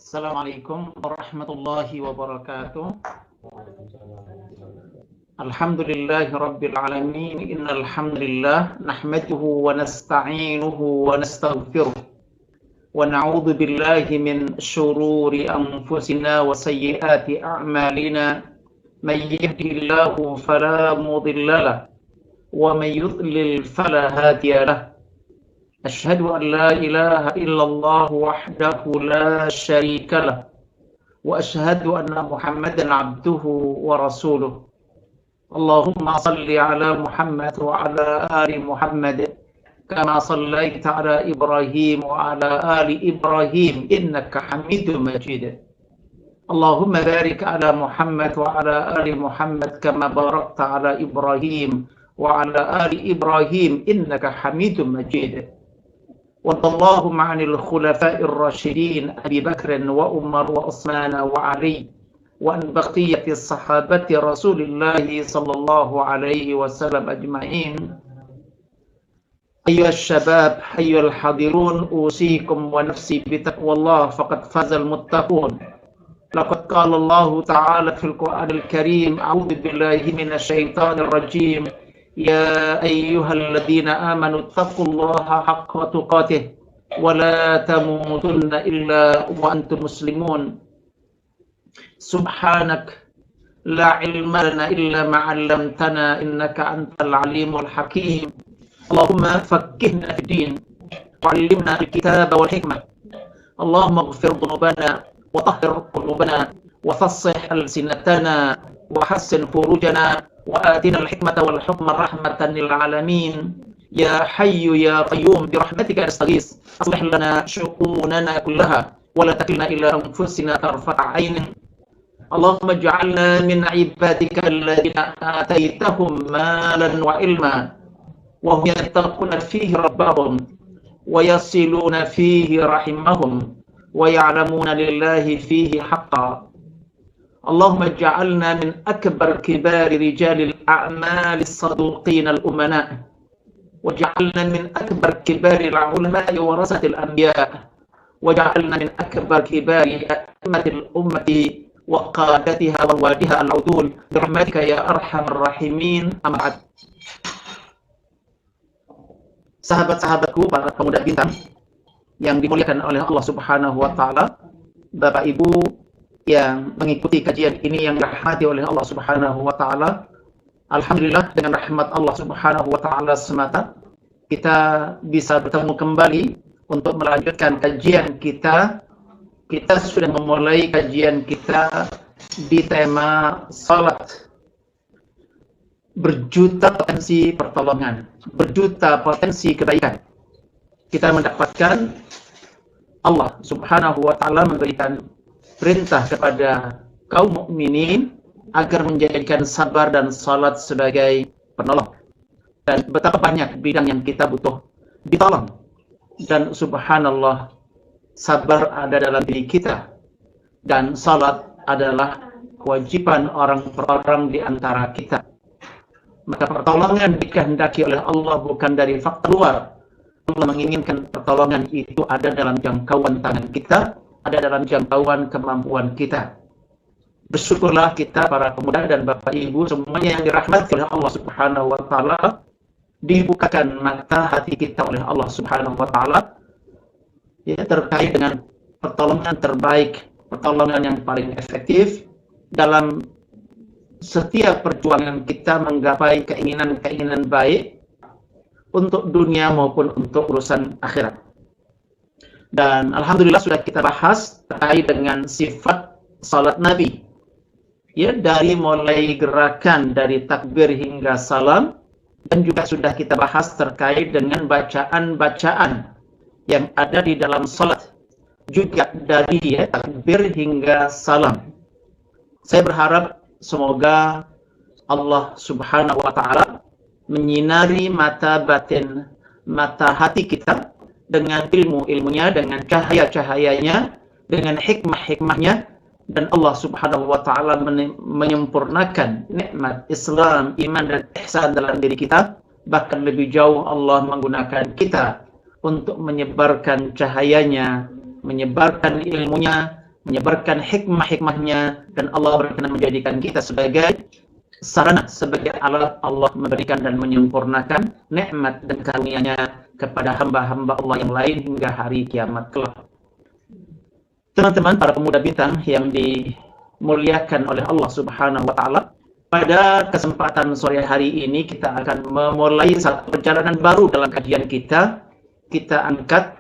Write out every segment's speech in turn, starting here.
Assalamualaikum warahmatullahi wabarakatuh. Alhamdulillahi rabbil alamin. Innal hamdalillah nahmaduhu wa nasta'inuhu wa nastaghfiruh wa na'udzu billahi min shururi anfusina wa sayyiati a'malina. May yahdihillahu fala mudilla lahu wa may yudlil fala hadiya lahu. أشهد أن لا إله إلا الله وحده لا شريك له وأشهد أن محمدا عبده ورسوله اللهم صل على محمد وعلى آل محمد كما صليت على إبراهيم وعلى آل إبراهيم إنك حميد مجيد اللهم بارك على محمد وعلى آل محمد كما باركت على إبراهيم وعلى آل إبراهيم إنك حميد مجيد وارض اللهم عن الخلفاء الراشدين أبي بكر وعمر وعثمان وعلي وعن بقية الصحابة رسول الله صلى الله عليه وسلم أجمعين. أيها الشباب أيها الحاضرون أوصيكم ونفسي بتقوى الله فقد فاز المتقون. لقد قال الله تعالى في القرآن الكريم أعوذ بالله من الشيطان الرجيم يا أيها الذين آمنوا اتقوا الله حق تقاته ولا تموتن إلا وأنتم مسلمون سبحانك لا علم لنا إلا ما علمتنا إنك أنت العليم الحكيم اللهم فقهنا في الدين وعلمنا الكتاب والحكمة اللهم اغفر ذنوبنا وطهر قلوبنا وفصح ألسنتنا وحسن فروجنا وآتنا الحكمة والحكم رحمة للعالمين يا حي يا قيوم برحمتك نستغيث أصلح لنا شؤوننا كلها ولا تكلنا إلى أنفسنا طرفة عين اللهم اجعلنا من عبادك الذين آتيتهم مالا وعلما وهم يتقون فيه ربهم ويصلون فيه رحمهم ويعلمون لله فيه حقا اللهم اجعلنا من أكبر كبار رجال الأعمال الصدوقين الأمناء وجعلنا من أكبر كبار العلماء ورثة الأنبياء وجعلنا من أكبر كبار أئمة الأمة وقادتها وروادها العدول برحمتك يا أرحم الراحمين أما بعد. Sahabat-sahabatku, para pemuda bintang yang dimuliakan oleh Allah Subhanahu wa taala, Bapak Ibu yang mengikuti kajian ini yang dirahmati oleh Allah Subhanahu wa taala. Alhamdulillah, dengan rahmat Allah Subhanahu wa taala semata kita bisa bertemu kembali untuk melanjutkan kajian kita. Kita sudah memulai kajian kita di tema salat. Berjuta potensi pertolongan, berjuta potensi kebaikan. Kita mendapatkan Allah Subhanahu wa taala memberikan perintah kepada kaum mukminin agar menjadikan sabar dan salat sebagai penolong. Dan betapa banyak bidang yang kita butuh ditolong. Dan subhanallah, sabar ada dalam diri kita. Dan salat adalah kewajiban orang per orang di antara kita. Maka pertolongan dikehendaki oleh Allah bukan dari faktor luar. Allah menginginkan pertolongan itu ada dalam jangkauan tangan kita, ada dalam jangkauan kemampuan kita. Bersyukurlah kita para pemuda dan Bapak Ibu semuanya yang dirahmati oleh Allah Subhanahu wa taala, dibukakan mata hati kita oleh Allah Subhanahu wa taala ya, terkait dengan pertolongan terbaik, pertolongan yang paling efektif dalam setiap perjuangan kita menggapai keinginan-keinginan baik untuk dunia maupun untuk urusan akhirat. Dan alhamdulillah sudah kita bahas terkait dengan sifat salat Nabi. Ya, dari mulai gerakan dari takbir hingga salam, dan juga sudah kita bahas terkait dengan bacaan-bacaan yang ada di dalam salat. Juga dari takbir hingga salam. Saya berharap semoga Allah Subhanahu wa taala menyinari mata batin, mata hati kita dengan ilmu-ilmunya, dengan cahaya-cahayanya, dengan hikmah-hikmahnya, dan Allah Subhanahu wa taala menyempurnakan nikmat Islam, iman dan ihsan dalam diri kita. Bahkan lebih jauh Allah menggunakan kita untuk menyebarkan cahayanya, menyebarkan ilmunya, menyebarkan hikmah-hikmahnya, dan Allah berkenan menjadikan kita sebagai sarana, sebagai alat Allah memberikan dan menyempurnakan nikmat dan karunia-Nya kepada hamba-hamba Allah yang lain hingga hari kiamat kelak. Teman-teman para pemuda bintang yang dimuliakan oleh Allah Subhanahu wa taala, pada kesempatan sore hari ini kita akan memulai satu perjalanan baru dalam kajian kita. Kita angkat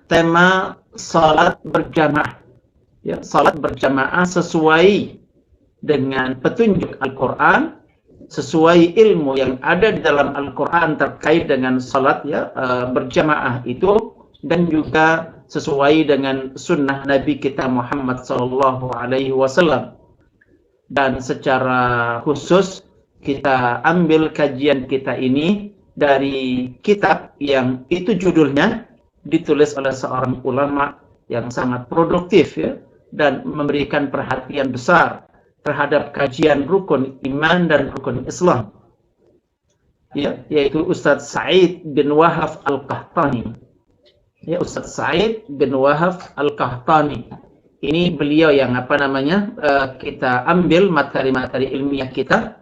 tema salat berjamaah. Ya, salat berjamaah sesuai dengan petunjuk Al-Quran, sesuai ilmu yang ada di dalam Al-Quran terkait dengan salat berjamaah itu, dan juga sesuai dengan sunnah Nabi kita Muhammad SAW. Dan secara khusus kita ambil kajian kita ini dari kitab yang itu judulnya ditulis oleh seorang ulama yang sangat produktif, ya, dan memberikan perhatian besar terhadap kajian rukun iman dan rukun Islam, ya, yaitu Ustadz Sa'id bin Wahab Al-Qahtani. Ya, Ustadz Sa'id bin Wahab Al-Qahtani. Ini beliau yang kita ambil materi-materi ilmiah kita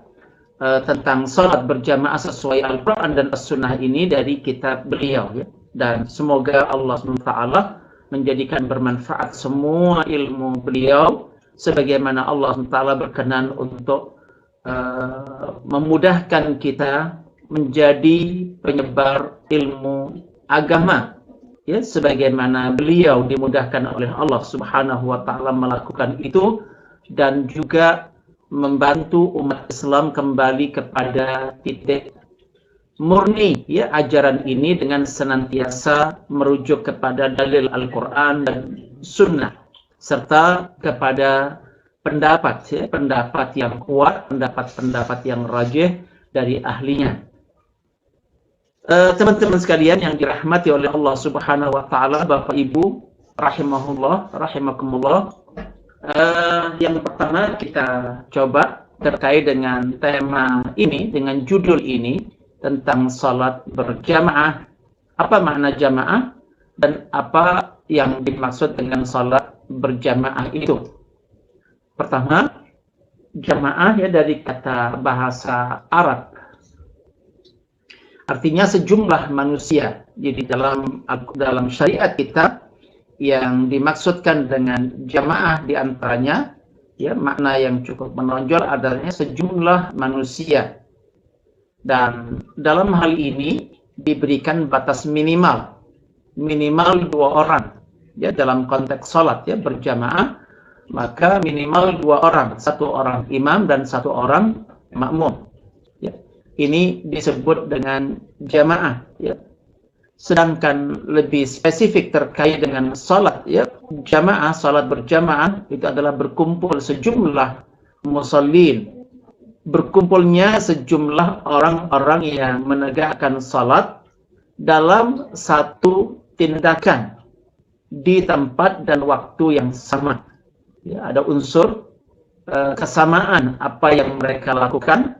tentang salat berjamaah sesuai Al-Quran dan As-Sunnah ini dari kitab beliau, ya. Dan semoga Allah SWT menjadikan bermanfaat semua ilmu beliau, sebagaimana Allah SWT berkenan untuk memudahkan kita menjadi penyebar ilmu agama, ya, sebagaimana beliau dimudahkan oleh Allah Subhanahu wa taala melakukan itu, dan juga membantu umat Islam kembali kepada titik murni, ya, ajaran ini dengan senantiasa merujuk kepada dalil Al-Quran dan Sunnah, serta kepada pendapat yang kuat, pendapat yang rajih dari ahlinya. Teman-teman sekalian yang dirahmati oleh Allah Subhanahu wa taala, Bapak Ibu rahimakumullah, yang pertama kita coba terkait dengan tema ini, dengan judul ini tentang salat berjamaah. Apa makna jamaah dan apa yang dimaksud dengan salat berjamaah itu? Pertama, jamaah, ya, dari kata bahasa Arab, artinya sejumlah manusia. Jadi dalam syariat kita yang dimaksudkan dengan jamaah diantaranya, ya, makna yang cukup menonjol adalah sejumlah manusia. Dan dalam hal ini diberikan batas minimal 2 orang, ya, dalam konteks salat, ya, berjamaah, maka minimal 2 orang, 1 orang imam dan 1 orang makmum. Ini disebut dengan jamaah, ya. Sedangkan lebih spesifik terkait dengan salat, ya, jamaah, salat berjamaah itu adalah berkumpul sejumlah musallin, berkumpulnya sejumlah orang-orang yang menegakkan salat dalam satu tindakan di tempat dan waktu yang sama. Ya, ada unsur kesamaan apa yang mereka lakukan.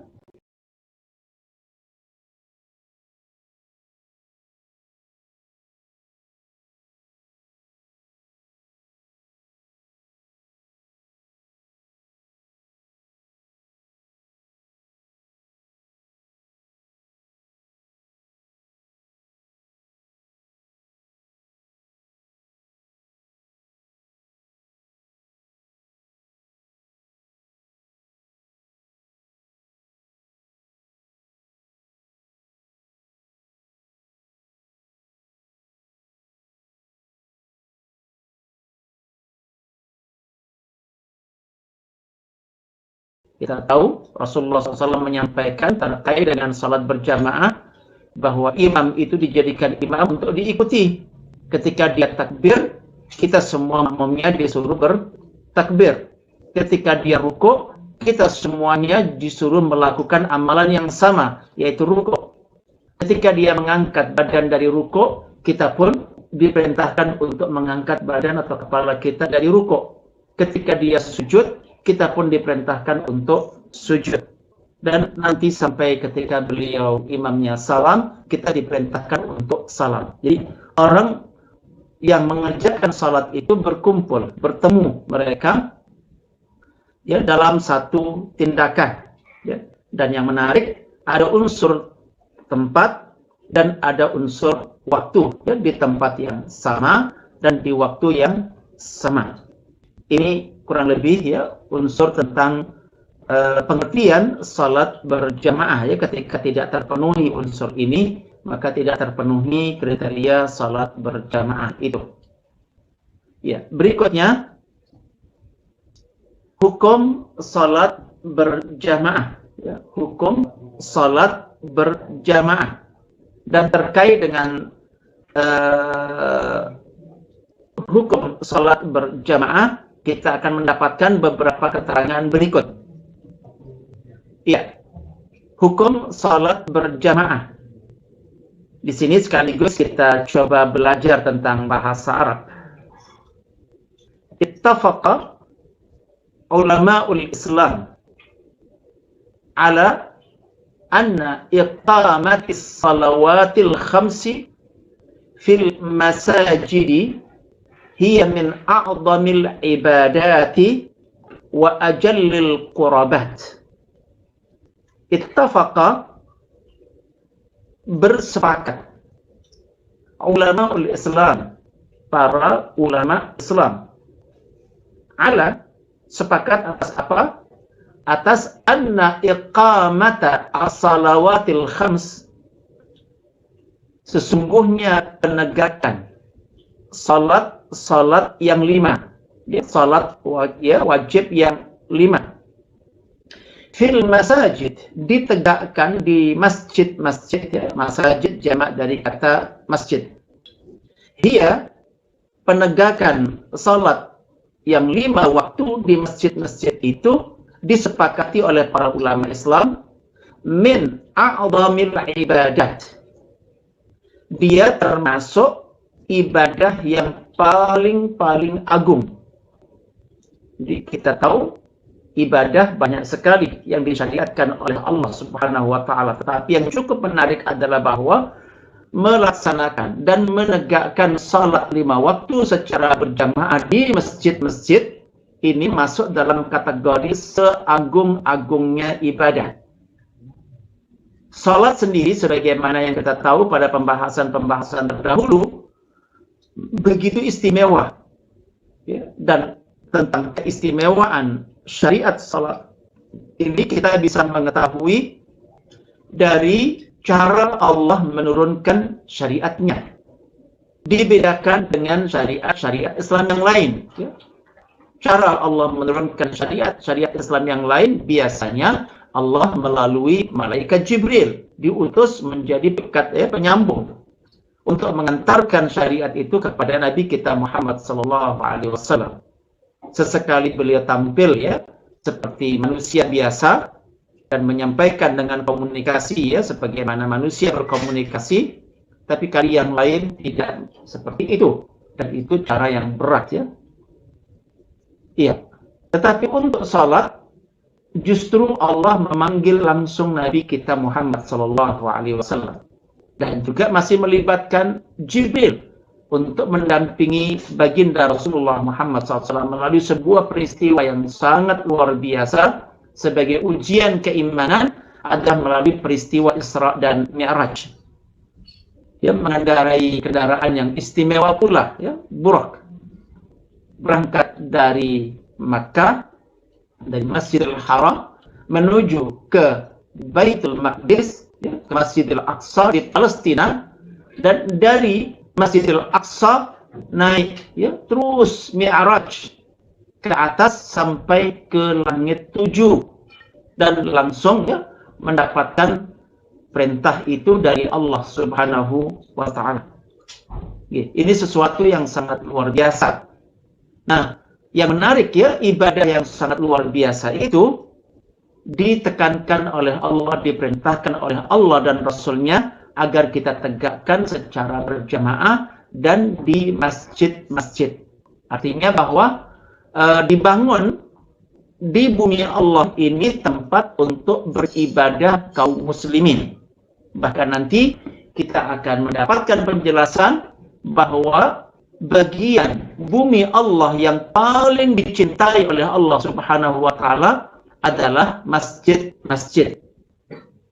Kita tahu Rasulullah SAW menyampaikan terkait dengan salat berjamaah bahwa imam itu dijadikan imam untuk diikuti. Ketika dia takbir, kita semua makmumnya disuruh bertakbir. Ketika dia rukuk, kita semuanya disuruh melakukan amalan yang sama, yaitu rukuk. Ketika dia mengangkat badan dari rukuk, kita pun diperintahkan untuk mengangkat badan atau kepala kita dari rukuk. Ketika dia sujud, kita pun diperintahkan untuk sujud. Dan nanti sampai ketika beliau imamnya salam, kita diperintahkan untuk salam. Jadi orang yang mengerjakan salat itu berkumpul, bertemu mereka ya dalam satu tindakan. Ya. Dan yang menarik, ada unsur tempat dan ada unsur waktu, ya, di tempat yang sama dan di waktu yang sama. Ini kurang lebih ya unsur tentang pengertian salat berjamaah, ya. Ketika tidak terpenuhi unsur ini, maka tidak terpenuhi kriteria salat berjamaah itu. Ya, berikutnya hukum salat berjamaah, ya, hukum salat berjamaah. Dan terkait dengan hukum salat berjamaah, kita akan mendapatkan beberapa keterangan berikut. Ya, hukum salat berjamaah. Di sini sekaligus kita coba belajar tentang bahasa Arab. Ittafaqa ulama'ul Islam ala anna iqamatis salawatil khamsi fil masajidi hiya min a'zamil ibadati wa ajallil qurabat. Ittafaqa, bersepakat, ulama Islam, para ulama Islam, ala, sepakat atas apa? Atas anna iqamata as-salawatil khams, sesungguhnya penegakan salat yang 5, ya, salat wajib yang 5, fil masajid, ditegakkan di masjid-masjid, ya. Masajid jamak dari kata masjid. Hiya, penegakan salat yang 5 waktu di masjid-masjid itu disepakati oleh para ulama Islam min a'zamil ibadat. Dia termasuk ibadah yang paling agung. Jadi kita tahu ibadah banyak sekali yang disyariatkan oleh Allah Subhanahu wa taala, tetapi yang cukup menarik adalah bahwa melaksanakan dan menegakkan salat 5 waktu secara berjamaah di masjid-masjid ini masuk dalam kategori seagung-agungnya ibadah. Salat sendiri sebagaimana yang kita tahu pada pembahasan-pembahasan terdahulu begitu istimewa, ya, dan tentang keistimewaan syariat salat ini kita bisa mengetahui dari cara Allah menurunkan syariatnya, dibedakan dengan syariat Islam yang lain, ya. Cara Allah menurunkan syariat Islam yang lain, biasanya Allah melalui malaikat Jibril diutus menjadi penyambung untuk mengantarkan syariat itu kepada Nabi kita Muhammad SAW. Sesekali beliau tampil, ya, seperti manusia biasa dan menyampaikan dengan komunikasi, ya, sebagaimana manusia berkomunikasi, tapi kali yang lain tidak seperti itu, dan itu cara yang berat, ya. Iya. Tetapi untuk salat justru Allah memanggil langsung Nabi kita Muhammad SAW dan juga masih melibatkan Jibril untuk mendampingi baginda Rasulullah Muhammad SAW melalui sebuah peristiwa yang sangat luar biasa sebagai ujian keimanan, adalah melalui peristiwa Isra dan Mi'raj. Dia mengendarai kendaraan yang istimewa pula, ya, Burak. Berangkat dari Makkah, dari Masjidil Haram menuju ke Baitul Maqdis, ya, ke Masjidil Aqsa di Palestina, dan dari Masjidil Aqsa naik, ya, terus Mi'raj ke atas sampai ke langit 7 dan langsung, ya, mendapatkan perintah itu dari Allah Subhanahu wa taala. Ini sesuatu yang sangat luar biasa. Nah, yang menarik, ya, ibadah yang sangat luar biasa itu ditekankan oleh Allah, diperintahkan oleh Allah dan Rasulnya agar kita tegakkan secara berjamaah dan di masjid-masjid. Artinya bahwa dibangun di bumi Allah ini tempat untuk beribadah kaum muslimin. Bahkan nanti kita akan mendapatkan penjelasan bahwa bagian bumi Allah yang paling dicintai oleh Allah Subhanahu wa taala adalah masjid-masjid.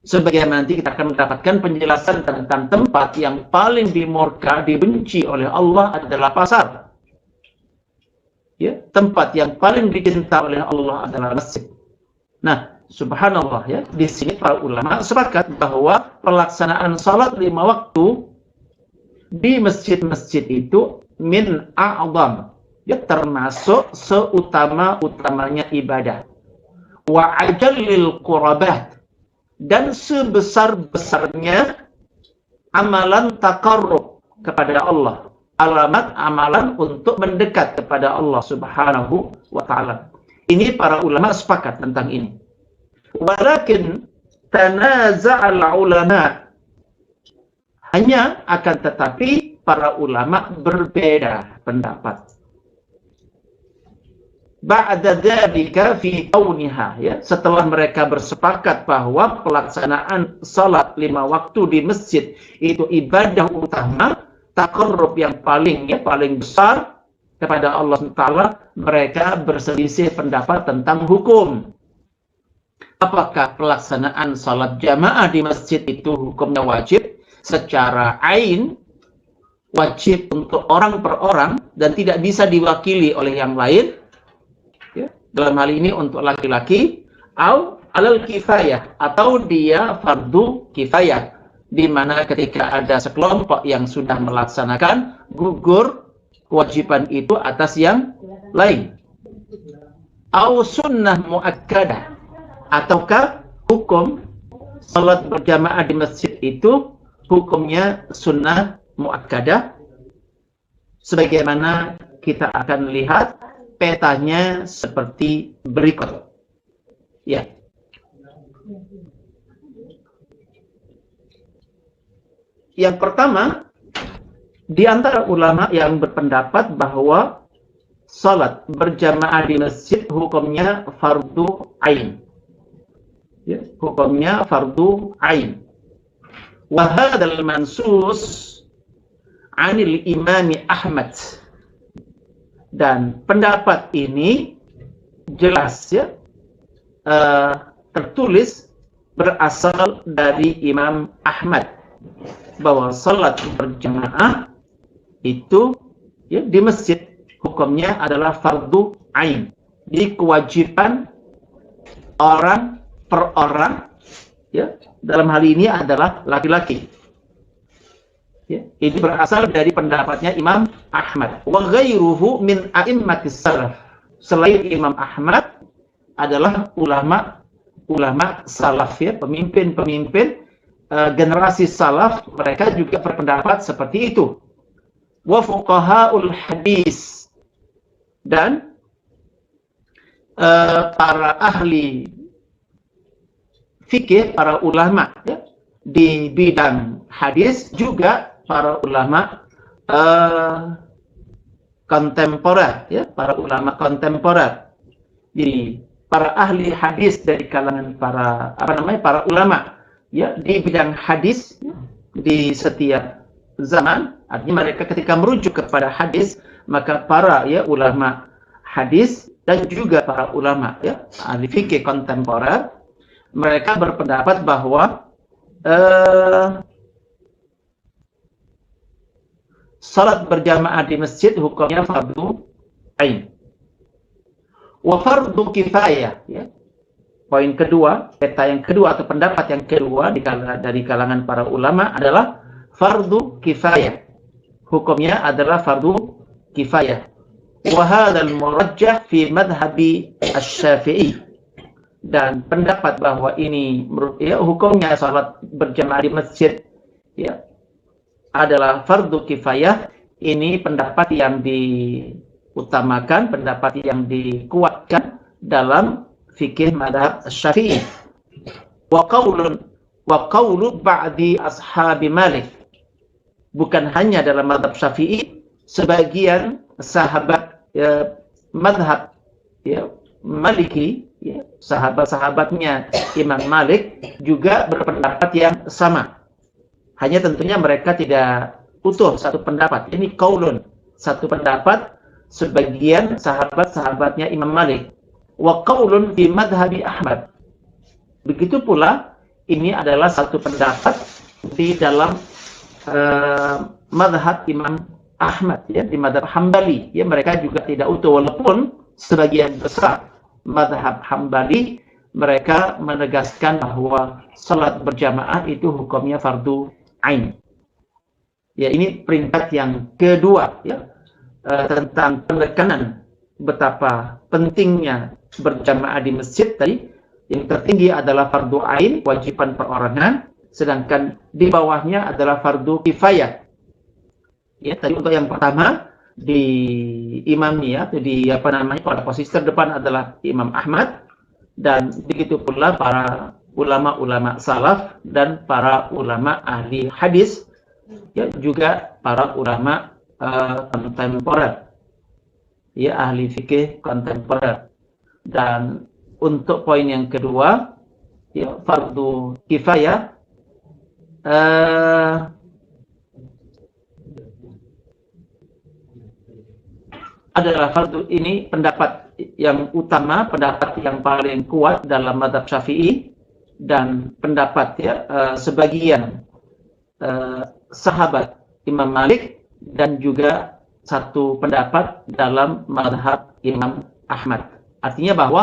Sebagaimana nanti kita akan mendapatkan penjelasan tentang tempat yang paling dimurka, dibenci oleh Allah adalah pasar. Ya, tempat yang paling dicintai oleh Allah adalah masjid. Nah, subhanallah ya, di sini para ulama sepakat bahwa pelaksanaan salat 5 waktu di masjid-masjid itu min a'zam, ya, termasuk seutama-utamanya ibadah. Wa ajallil qurabat, dan sebesar-besarnya amalan taqarrub kepada Allah, amalan untuk mendekat kepada Allah Subhanahu wa taala. Ini para ulama sepakat tentang ini. Walakin tanaza'al ulama, hanya akan tetapi para ulama berbeda pendapat. Ba'da dzalika fi kauniha, ya, setelah mereka bersepakat bahwa pelaksanaan salat 5 waktu di masjid itu ibadah utama, taqarrub yang paling besar kepada Allah SWT, mereka berselisih pendapat tentang hukum. Apakah pelaksanaan salat jamaah di masjid itu hukumnya wajib secara ain, wajib untuk orang per orang dan tidak bisa diwakili oleh yang lain, ya, dalam hal ini untuk laki-laki, atau alal kifayah, atau dia fardu kifayah, di mana ketika ada sekelompok yang sudah melaksanakan, gugur kewajiban itu atas yang lain. Au sunnah muakkadah, ataukah hukum salat berjamaah di masjid itu hukumnya sunnah muakkadah, sebagaimana kita akan lihat petanya seperti berikut. Ya. Yang pertama, di antara ulama yang berpendapat bahwa salat berjamaah di masjid hukumnya fardu ain. Ya, hukumnya fardu ain. Wa hadzal mansus 'anil Imam Ahmad. Dan pendapat ini jelas, ya, tertulis berasal dari Imam Ahmad bahwa salat berjamaah itu, ya, di masjid hukumnya adalah fardu ain. Jadi kewajiban orang per orang, ya, dalam hal ini adalah laki-laki. Ya, ini berasal dari pendapatnya Imam Ahmad. Wa ghairuhu min a'immatis salaf. Selain Imam Ahmad adalah ulama salaf, ya, pemimpin generasi salaf, mereka juga berpendapat seperti itu. Wa fuqahaul hadis, dan para ahli fikih, para ulama, ya, di bidang hadis, juga para ulama kontemporer, ya, para ulama kontemporer. Jadi para ahli hadis dari kalangan para ulama, ya, di bidang hadis, ya, di setiap zaman, artinya mereka ketika merujuk kepada hadis, maka para, ya, ulama hadis dan juga para ulama, ya, ahli fikih kontemporer, mereka berpendapat bahwa salat berjamaah di masjid hukumnya fardu ain. Wa fardu kifayah, ya. Poin kedua, peta yang kedua atau pendapat yang kedua dari kalangan para ulama adalah fardu kifayah. Hukumnya adalah fardu kifayah. Wa hadzal murajjah fi madhhabi asy-Syafi'i. Dan pendapat bahwa ini, ya, hukumnya salat berjamaah di masjid, ya, adalah fardu kifayah, ini pendapat yang diutamakan, pendapat yang dikuatkan dalam fikih mazhab Syafi'i. Wa qawlu ba'di ashabi Malik. Bukan hanya dalam mazhab Syafi'i, sebagian sahabat, ya, mazhab, ya, Maliki, ya, sahabat-sahabatnya Imam Malik juga berpendapat yang sama. Hanya tentunya mereka tidak utuh satu pendapat. Ini qaulun, satu pendapat sebagian sahabat-sahabatnya Imam Malik. Wa qaulun fi madhhabi Ahmad. Begitu pula ini adalah satu pendapat di dalam madhab Imam Ahmad, ya, di madhab Hambali. Ya, mereka juga tidak utuh, walaupun sebagian besar madhab Hambali mereka menegaskan bahwa salat berjamaah itu hukumnya fardu ain. Ya, ini peringkat yang kedua, ya, tentang penekanan betapa pentingnya berjamaah di masjid tadi. Yang tertinggi adalah fardu ain, kewajiban perorangan, sedangkan di bawahnya adalah fardu kifayah. Ya, tadi untuk yang pertama di imamnya, atau di pada posisi terdepan adalah Imam Ahmad, dan begitu pula para ulama-ulama salaf dan para ulama ahli hadis, ya, juga para ulama kontemporer, ya, ahli fikih kontemporer. Dan untuk poin yang kedua, ya, fardu kifayah, adalah fardu ini pendapat yang utama, pendapat yang paling kuat dalam mazhab Syafi'i, dan pendapat, ya, sebagian sahabat Imam Malik, dan juga satu pendapat dalam mazhab Imam Ahmad. Artinya bahwa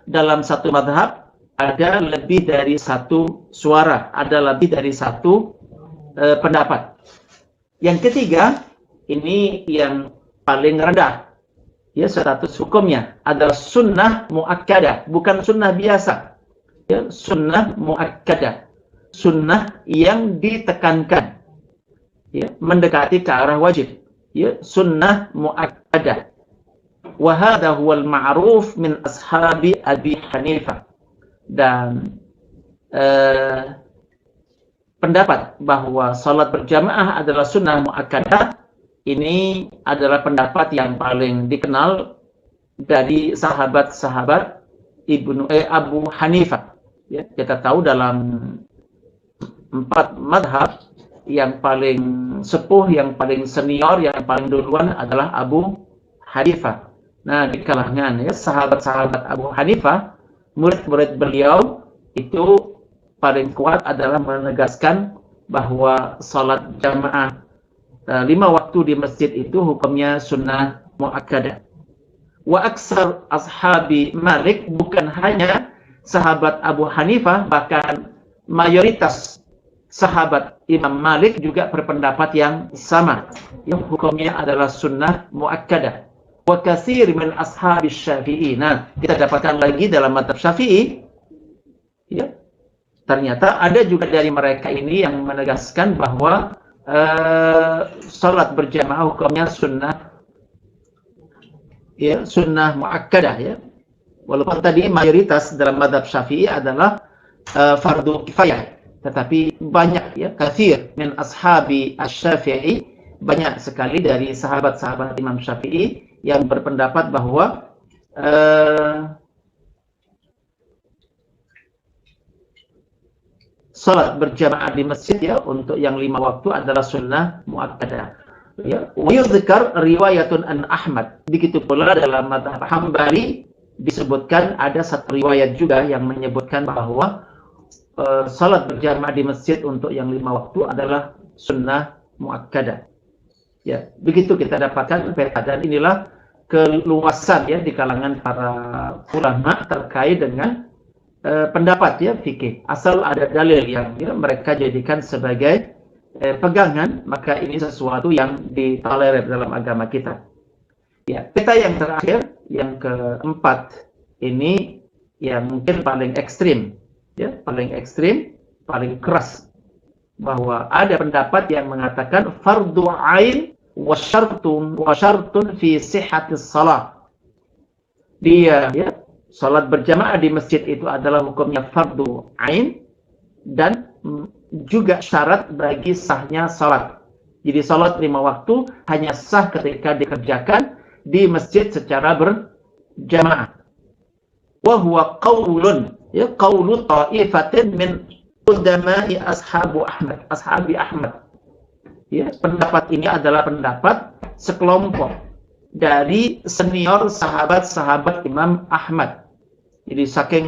dalam satu mazhab ada lebih dari satu suara, ada lebih dari satu pendapat. Yang ketiga, ini yang paling rendah, ya, status hukumnya adalah sunnah muakkadah, bukan sunnah biasa. Ya, sunnah muakkadah, sunnah yang ditekankan, ya, mendekati ke arah wajib, ya, sunnah muakkadah. Wa hadha huwal ma'ruf min ashabi Abi Hanifah. Dan pendapat bahwa salat berjamaah adalah sunnah muakkadah ini adalah pendapat yang paling dikenal dari sahabat-sahabat Abu Hanifah. Ya, kita tahu dalam 4 madhab yang paling sepuh, yang paling senior, yang paling duluan adalah Abu Hanifah. Nah, di kalangan, ya, sahabat-sahabat Abu Hanifah, murid-murid beliau itu paling kuat adalah menegaskan bahwa salat jamaah 5 waktu di masjid itu hukumnya sunnah muakkadah. Wa aksar ashabi Malik, bukan hanya sahabat Abu Hanifah, bahkan mayoritas sahabat Imam Malik juga berpendapat yang sama, yang hukumnya adalah sunnah muakkadah. Wa katsir min ashabi Syafi'i. Nah, kita dapatkan lagi dalam mazhab Syafi'i, ya, ternyata ada juga dari mereka ini yang menegaskan bahwa salat berjamaah hukumnya sunnah, ya, sunnah muakkadah, ya. Walaupun tadi mayoritas dalam mazhab Syafi'i adalah fardu kifayah, tetapi banyak, ya, katsir min ashabi asy-Syafi'i, banyak sekali dari sahabat-sahabat Imam Syafi'i yang berpendapat bahwa salat berjamaah di masjid, ya, untuk yang 5 waktu adalah sunnah muakkadah. Ya, wa yuzkar riwayatun an Ahmad. Begitu pula dalam mazhab Hambali disebutkan ada satu riwayat juga yang menyebutkan bahwa salat berjamaah di masjid untuk yang 5 waktu adalah sunnah muakkadah. Ya, begitu kita dapatkan peta, dan inilah keluasan, ya, di kalangan para ulama terkait dengan pendapat, ya, fikih. Asal ada dalil yang, ya, mereka jadikan sebagai pegangan, maka ini sesuatu yang ditolerir dalam agama kita. Ya, peta yang terakhir, yang keempat, ini yang mungkin paling ekstrim, ya, paling ekstrim, paling keras, bahwa ada pendapat yang mengatakan fardu ain wa syartun fi sihhatis shalah. Dia, ya, salat berjamaah di masjid itu adalah hukumnya fardu ain dan juga syarat bagi sahnya salat. Jadi salat 5 waktu hanya sah ketika dikerjakan di masjid secara berjamaah. Wa huwa qaulun, ya, qaulu ta'ifatin min ashabi Ahmad. Ya, pendapat ini adalah pendapat sekelompok dari senior sahabat-sahabat Imam Ahmad. Jadi saking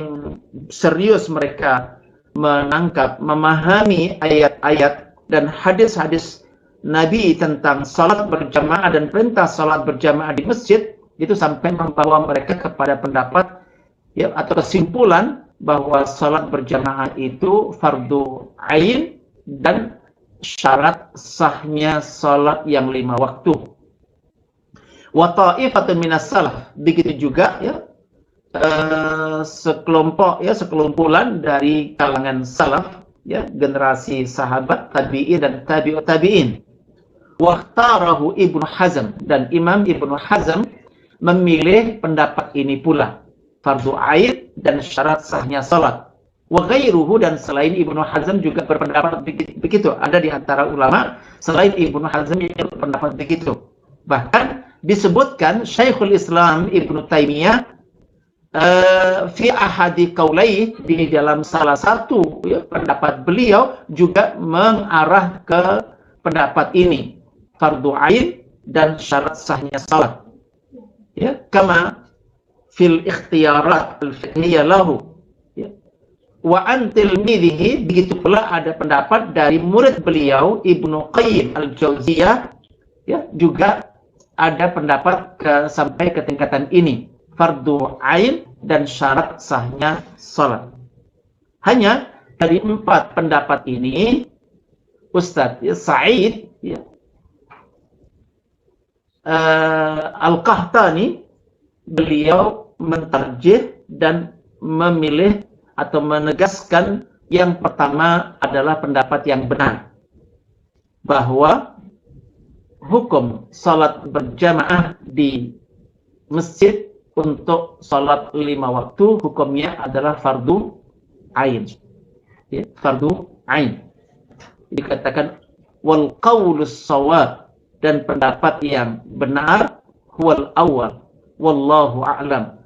serius mereka menangkap, memahami ayat-ayat dan hadis-hadis Nabi tentang salat berjamaah dan perintah salat berjamaah di masjid, itu sampai membawa mereka kepada pendapat ya, atau kesimpulan bahwa salat berjamaah itu fardu ain dan syarat sahnya salat yang 5 waktu. Wa ta'ifatun minas salaf, begitu juga ya sekelumpulan dari kalangan salaf ya, generasi sahabat, tabi'in dan tabi'ut tabi'in. Wahtarahu Ibnu Hazm, dan Imam Ibnu Hazm memilih pendapat ini pula, fardu ain dan syarat sahnya salat. Wa ghairuhu, dan selain Ibnu Hazm juga berpendapat begitu. Ada di antara ulama selain Ibnu Hazm yang berpendapat begitu. Bahkan disebutkan Syekhul Islam Ibnu Taimiyah fi ahadi qaulai, di dalam salah satu ya, pendapat beliau juga mengarah ke pendapat ini, fardu ain dan syarat sahnya salat. Ya, kama fil ikhtiyarat al-fiqhiyah lahu. Ya. Wa an tilmidhihi, begitu pula ada pendapat dari murid beliau Ibnu Qayyim al-Jauziyah ya, juga ada pendapat sampai ke tingkatan ini, fardu ain dan syarat sahnya salat. Hanya dari 4 pendapat ini, Ustadz ya, Sa'id ya, Al-Qahtani, beliau mentarjih dan memilih atau menegaskan yang pertama adalah pendapat yang benar, bahwa hukum salat berjamaah di masjid untuk salat 5 waktu hukumnya adalah fardu ain. Ya, fardu ain. Dikatakan wal qaulus shawab, dan pendapat yang benar huwal awwal wallahu a'lam.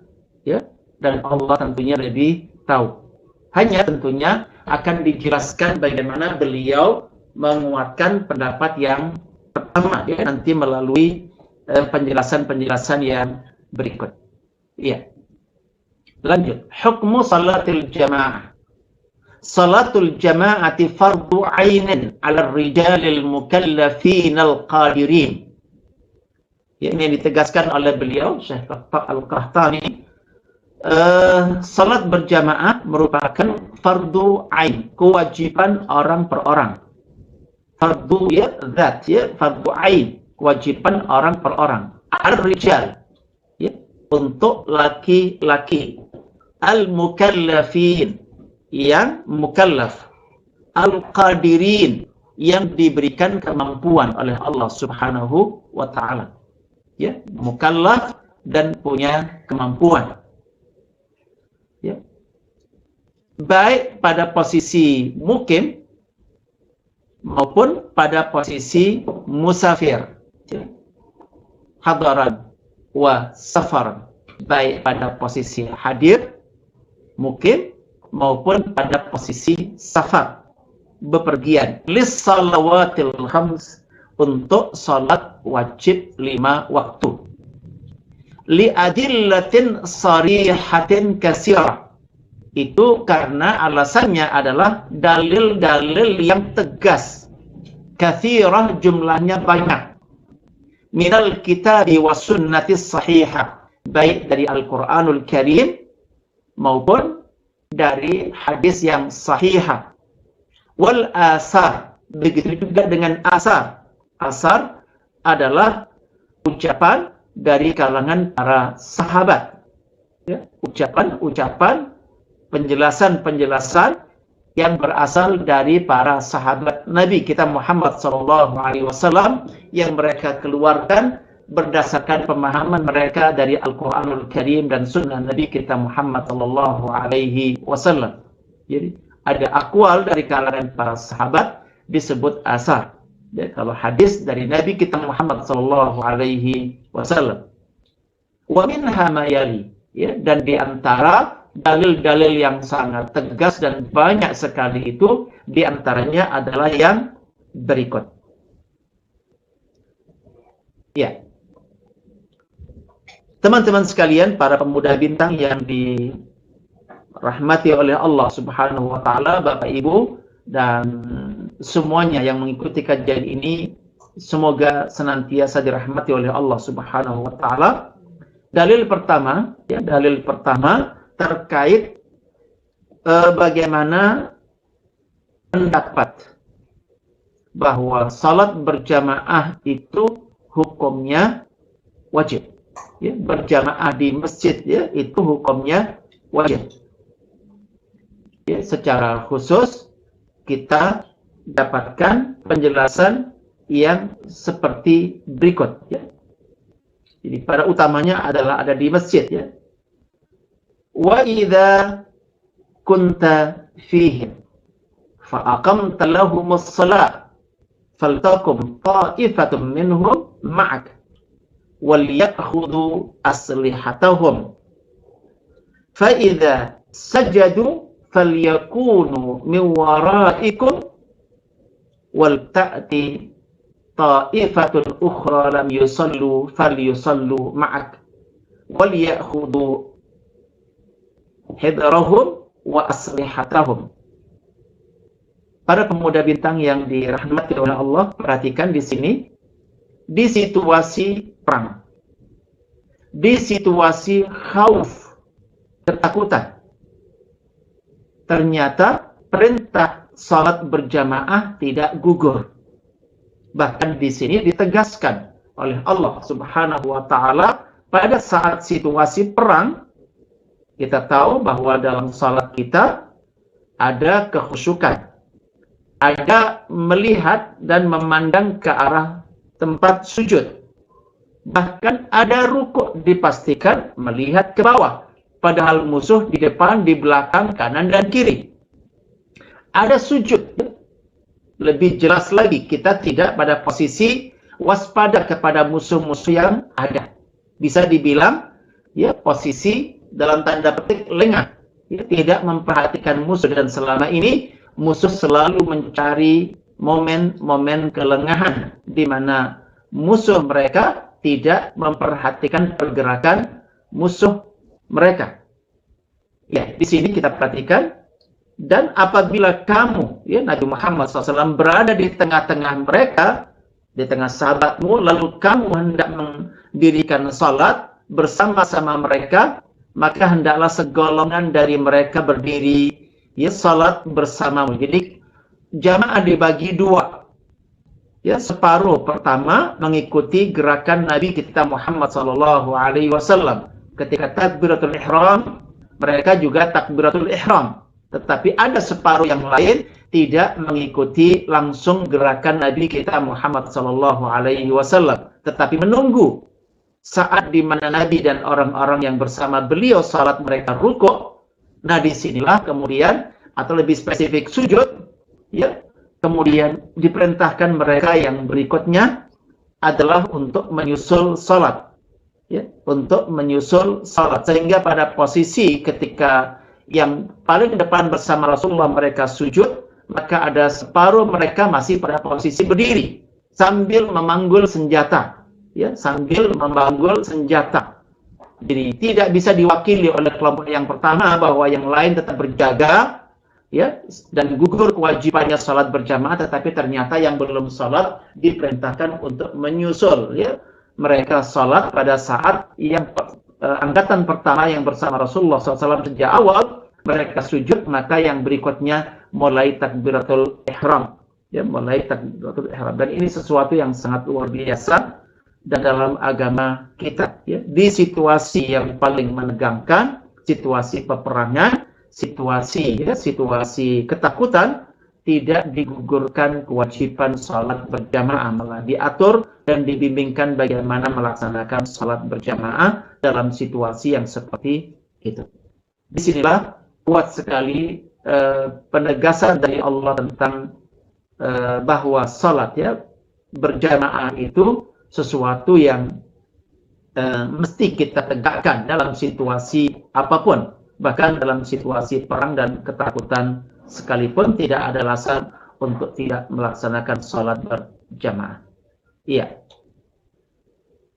Ya, dan Allah tentunya lebih tahu. Hanya tentunya akan dijelaskan bagaimana beliau menguatkan pendapat yang pertama ya, nanti melalui penjelasan-penjelasan yang berikut. Iya. Lanjut. Hukmu salatil jamaah. Salatul jama'ati fardu ainin 'ala ar-rijalil mukallafin al-qadirin. Ya, ini ditegaskan oleh beliau Syekh Al-Qahtani. Salat berjamaah merupakan fardu ain, kewajiban orang per orang. Fardu ya zat ya, fardu ain, kewajiban orang per orang. Ar-rijal ya, untuk laki-laki. Al-mukallafin, yang mukallaf. Al-qadirin, yang diberikan kemampuan oleh Allah Subhanahu wa taala. Ya, mukallaf dan punya kemampuan. Ya. Baik pada posisi mukim maupun pada posisi musafir, ya. Hadaran wa safaran, baik pada posisi hadir mukim maupun pada posisi safar, bepergian, lis salawatil khams, untuk salat wajib 5 waktu, li adillatin sarihatin katsirah, itu karena alasannya adalah dalil-dalil yang tegas, katsirah jumlahnya banyak, minal kitabi was sunnatis sahihah, baik dari Al-Qur'anul Karim maupun dari hadis yang sahihah, wal asar, begitu juga dengan asar. Asar adalah ucapan dari kalangan para sahabat, ya, ucapan-ucapan, penjelasan-penjelasan yang berasal dari para sahabat Nabi kita Muhammad SAW, yang mereka keluarkan berdasarkan pemahaman mereka dari Al-Quranul Karim dan Sunnah Nabi kita Muhammad SAW. Jadi ada akwal dari kalangan para sahabat disebut asar. Ya, kalau hadis dari Nabi kita Muhammad SAW. Wa minha ma yali, ya, dan di antara dalil-dalil yang sangat tegas dan banyak sekali itu, di antaranya adalah yang berikut. Ya, teman-teman sekalian, para pemuda bintang yang dirahmati oleh Allah Subhanahu wa taala, Bapak Ibu dan semuanya yang mengikuti kajian ini, semoga senantiasa dirahmati oleh Allah Subhanahu wa taala. Dalil pertama terkait bagaimana pendapat bahwa salat berjamaah itu hukumnya wajib. Ya, berjamaah di masjid ya itu hukumnya wajib. Ya, secara khusus kita dapatkan penjelasan yang seperti berikut ya. Jadi pada utamanya adalah ada di masjid ya. Wa idza kunta fihim fa aqamta lahumus shalah faltakum ta'ifatun minhum ma'ak wal ya'khudhu aslihatahum fa idza sajadu falyakunu min wara'ikum wal ta'ti ta'ifatun ukhra lam yusallu falyusallu ma'ak wal ya'khudhu hidrahum wa aslihatahum. Para pemuda bintang yang dirahmati oleh Allah, perhatikan di sini, di situasi perang, di situasi khauf, ketakutan, ternyata perintah salat berjamaah tidak gugur. Bahkan di sini ditegaskan oleh Allah Subhanahu wa taala pada saat situasi perang. Kita tahu bahwa dalam salat kita ada kekhusyukan, ada melihat dan memandang ke arah tempat sujud. Bahkan ada rukuk, dipastikan melihat ke bawah, padahal musuh di depan, di belakang, kanan dan kiri. Ada sujud. Lebih jelas lagi, kita tidak pada posisi waspada kepada musuh-musuh yang ada. Bisa dibilang ya posisi dalam tanda petik lengah, ya, tidak memperhatikan musuh, dan selama ini musuh selalu mencari momen-momen kelengahan di mana musuh mereka tidak memperhatikan pergerakan musuh mereka. Ya, di sini kita perhatikan, dan apabila kamu, ya, Nabi Muhammad SAW berada di tengah-tengah mereka, di tengah sahabatmu, lalu kamu hendak mendirikan salat bersama-sama mereka, maka hendaklah segolongan dari mereka berdiri ya salat bersamamu. Jadi jamaah dibagi dua. Ya, separuh pertama mengikuti gerakan Nabi kita Muhammad SAW. Ketika takbiratul ihram, mereka juga takbiratul ihram. Tetapi ada separuh yang lain tidak mengikuti langsung gerakan Nabi kita Muhammad SAW, tetapi menunggu saat di mana Nabi dan orang-orang yang bersama beliau salat mereka rukuk. Nah, disinilah kemudian, atau lebih spesifik sujud, ya, kemudian diperintahkan mereka yang berikutnya adalah untuk menyusul salat, ya, untuk menyusul salat, sehingga pada posisi ketika yang paling depan bersama Rasulullah mereka sujud, maka ada separuh mereka masih pada posisi berdiri sambil memanggul senjata. Ya, sambil memanggul senjata. Jadi tidak bisa diwakili oleh kelompok yang pertama bahwa yang lain tetap berjaga, ya, dan gugur kewajibannya salat berjamaah, tetapi ternyata yang belum salat diperintahkan untuk menyusul, ya, mereka salat pada saat yang angkatan pertama yang bersama Rasulullah SAW sejak awal mereka sujud, maka yang berikutnya mulai takbiratul ihram, ya, mulai takbiratul ihram. Dan ini sesuatu yang sangat luar biasa dan dalam agama kita, ya, di situasi yang paling menegangkan, situasi peperangan, situasi ketakutan, tidak digugurkan kewajiban salat berjamaah, malah diatur dan dibimbingkan bagaimana melaksanakan salat berjamaah dalam situasi yang seperti itu. Disinilah kuat sekali penegasan dari Allah tentang bahwa salat, ya, berjamaah itu sesuatu yang mesti kita tegakkan dalam situasi apapun, bahkan dalam situasi perang dan ketakutan sekalipun tidak ada alasan untuk tidak melaksanakan sholat berjamaah. Iya.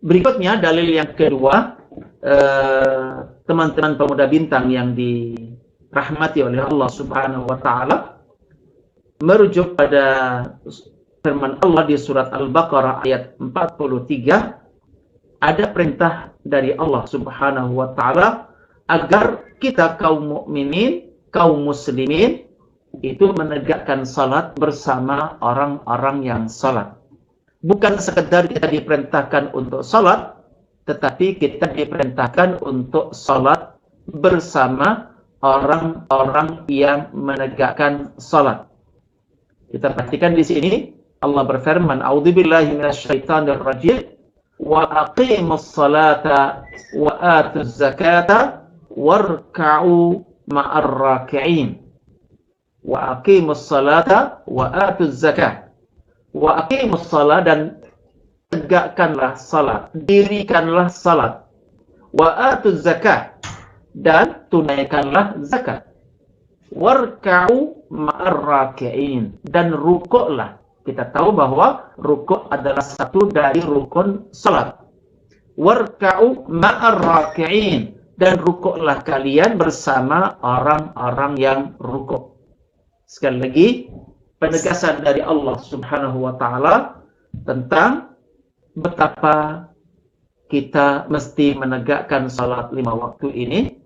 Berikutnya dalil yang kedua, teman-teman pemuda bintang yang dirahmati oleh Allah Subhanahu wa taala, merujuk pada firman Allah di surat Al-Baqarah ayat 43, ada perintah dari Allah Subhanahu wa taala agar kita kaum mukminin, kaum muslimin itu menegakkan salat bersama orang-orang yang salat. Bukan sekedar kita diperintahkan untuk salat, tetapi kita diperintahkan untuk salat bersama orang-orang yang menegakkan salat. Kita perhatikan di sini Allah berfirman, "A'udzubillahi minasyaitonir rajim, wa aqimus salata wa atuz zakata warka'u ma'ar raki'in." Wa aqimus salata wa atuz zakata. Wa aqimus salat, dan tegakkanlah salat, dirikanlah salat. Wa atuz zakat, dan tunaikanlah zakat. Warka'u ma'ar raki'in, dan rukuklah. Kita tahu bahwa rukuk adalah satu dari rukun salat. Warka'u ma'ar raki'in, dan rukuklah kalian bersama orang-orang yang rukuk. Sekali lagi, penegasan dari Allah Subhanahu wa taala tentang betapa kita mesti menegakkan salat 5 waktu ini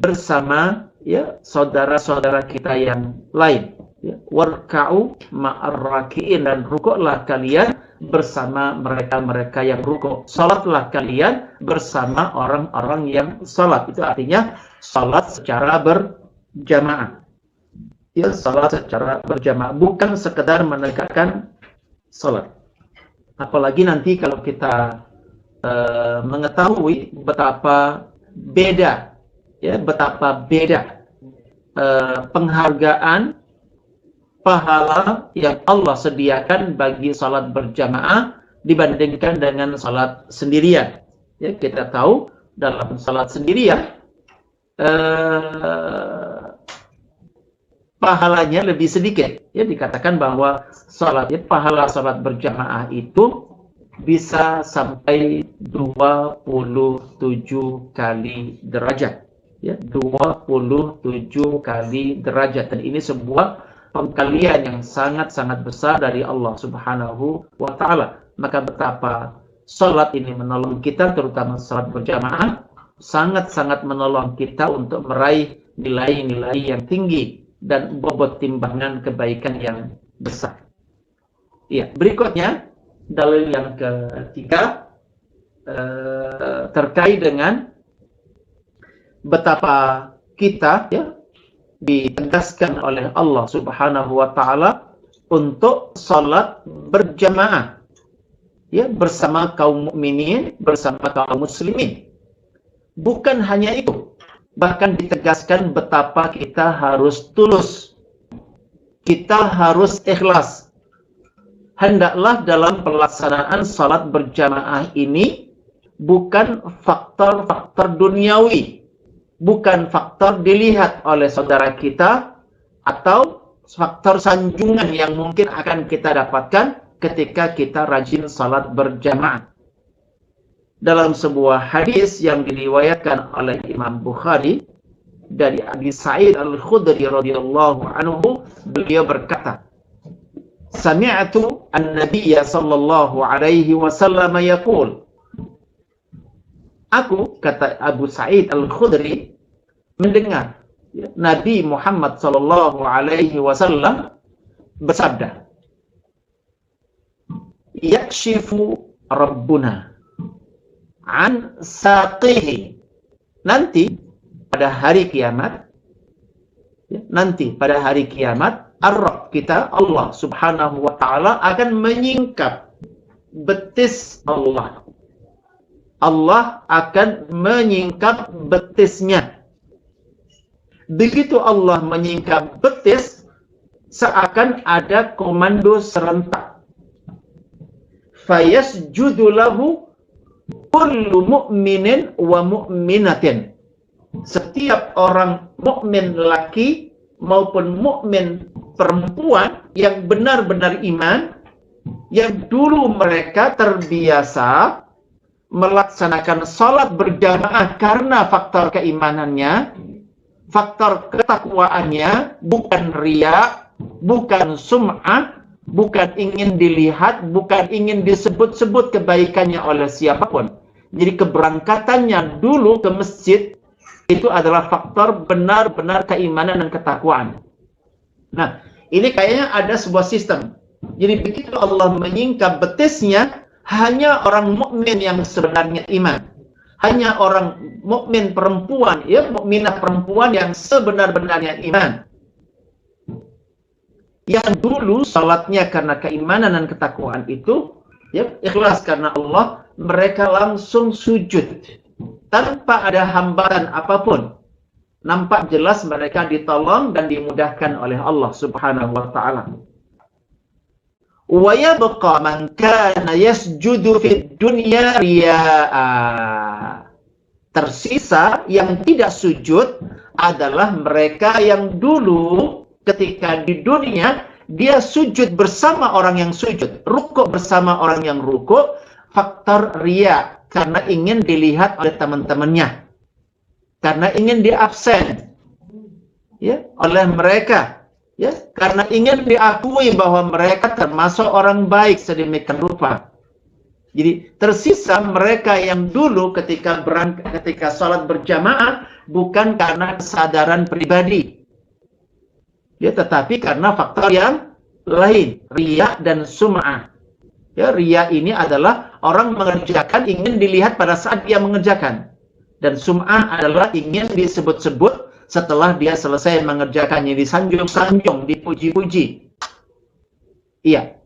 bersama ya saudara-saudara kita yang lain. Ya, warka'u ma'ar raki'in, dan rukuklah kalian bersama mereka-mereka yang rukuk. Salatlah kalian bersama orang-orang yang salat. Itu artinya salat secara berjamaah. Ya, salat secara berjamaah, bukan sekedar menegakkan salat. Apalagi nanti kalau kita mengetahui betapa beda penghargaan pahala yang Allah sediakan bagi salat berjamaah dibandingkan dengan salat sendirian. Ya, kita tahu dalam salat sendirian pahalanya lebih sedikit. Ya, dikatakan bahwa pahala salat berjamaah itu bisa sampai 27 kali derajat. Ya, 27 kali derajat, dan ini sebuah pengkalian yang sangat-sangat besar dari Allah Subhanahu wa taala. Maka betapa salat ini menolong kita, terutama salat berjamaah, sangat-sangat menolong kita untuk meraih nilai-nilai yang tinggi dan bobot timbangan kebaikan yang besar. Ya, berikutnya dalil yang ketiga terkait dengan betapa kita ya ditegaskan oleh Allah Subhanahu wa taala untuk salat berjamaah ya bersama kaum mukminin, bersama kaum muslimin. Bukan hanya itu, bahkan ditegaskan betapa kita harus tulus, kita harus ikhlas. Hendaklah dalam pelaksanaan salat berjamaah ini bukan faktor-faktor duniawi, bukan faktor dilihat oleh saudara kita atau faktor sanjungan yang mungkin akan kita dapatkan ketika kita rajin salat berjamaah. Dalam sebuah hadis yang diriwayatkan oleh Imam Bukhari dari Abi Sa'id Al-Khudri radhiyallahu anhu, beliau berkata, "Sami'tu an-nabiyya sallallahu alaihi wasallam yaqul." Aku, kata Abu Sa'id Al-Khudri, mendengar Nabi Muhammad sallallahu alaihi wasallam bersabda, "Yakshifu Rabbuna an saqihi." Nanti pada hari kiamat, Ar-Rabb kita, Allah Subhanahu wa taala, akan menyingkap betis Allah. Allah akan menyingkap betisnya. Begitu Allah menyingkap betis, seakan ada komando serentak. Fayasjudu lahu kullu mu'minin wa mu'minatin. Setiap orang mukmin laki maupun mukmin perempuan yang benar-benar iman, yang dulu mereka terbiasa melaksanakan sholat berjamaah karena faktor keimanannya, faktor ketakwaannya, bukan riya, bukan sum'ah, bukan ingin dilihat, bukan ingin disebut-sebut kebaikannya oleh siapapun. Jadi keberangkatannya dulu ke masjid itu adalah faktor benar-benar keimanan dan ketakwaan. Nah, ini kayaknya ada sebuah sistem. Jadi begitu Allah menyingkap betisnya, hanya orang mukmin yang sebenarnya iman. Hanya orang mukmin perempuan, ya, mukminah perempuan yang sebenar-benarnya iman. Yang dulu salatnya karena keimanan dan ketakwaan itu, ya, ikhlas karena Allah, mereka langsung sujud tanpa ada hambatan apapun. Nampak jelas mereka ditolong dan dimudahkan oleh Allah Subhanahu wa taala. Wa yabqa man kana yasjudu fid dunya riya'a. Tersisa yang tidak sujud adalah mereka yang dulu ketika di dunia dia sujud bersama orang yang sujud, rukuk bersama orang yang rukuk, faktor riya, karena ingin dilihat oleh teman-temannya, karena ingin diabsen, ya, oleh mereka. Ya, karena ingin diakui bahwa mereka termasuk orang baik sedemikian rupa. Jadi tersisa mereka yang dulu ketika sholat berjamaah bukan karena kesadaran pribadi, ya, tetapi karena faktor yang lain, riya dan sum'ah. Ya, riya ini adalah orang mengerjakan ingin dilihat pada saat dia mengerjakan, dan sum'ah adalah ingin disebut-sebut setelah dia selesai mengerjakannya, disanjung-sanjung, dipuji-puji. Iya.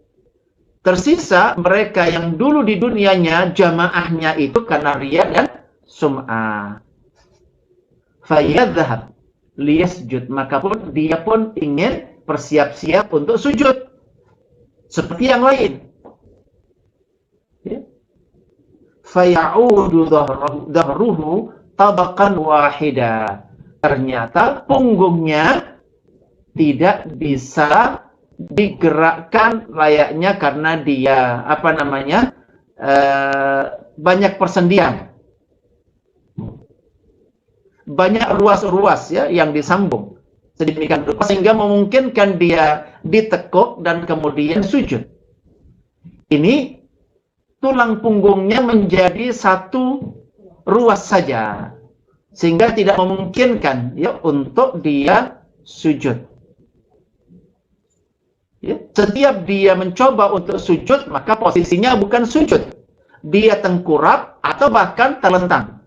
Tersisa mereka yang dulu di dunianya jamaahnya itu karena riya dan sum'ah. Fayadhhab liyasjud, maka pun dia pun ingin bersiap-siap untuk sujud seperti yang lain. Ya. Fayaudu dhahruhu tabaqan wahida. Ternyata punggungnya tidak bisa digerakkan layaknya karena dia banyak persendian, banyak ruas-ruas, ya, yang disambung sedemikian rupa sehingga memungkinkan dia ditekuk dan kemudian sujud. Ini tulang punggungnya menjadi satu ruas saja, sehingga tidak memungkinkan, ya, untuk dia sujud. Ya, setiap dia mencoba untuk sujud, maka posisinya bukan sujud, dia tengkurap atau bahkan terlentang.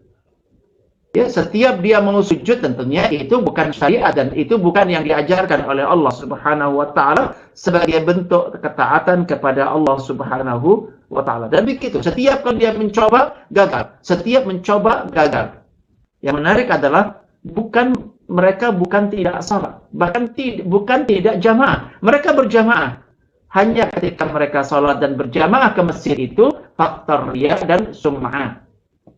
Ya, setiap dia mau sujud tentunya itu bukan syariat dan itu bukan yang diajarkan oleh Allah Subhanahu wa taala sebagai bentuk ketaatan kepada Allah Subhanahu wa taala. Dan begitu, setiap kali dia mencoba gagal, setiap mencoba gagal. Yang menarik adalah mereka bukan tidak salat, bahkan bukan tidak jamaah. Mereka berjamaah. Hanya ketika mereka salat dan berjamaah ke masjid itu faktor riya dan sum'ah.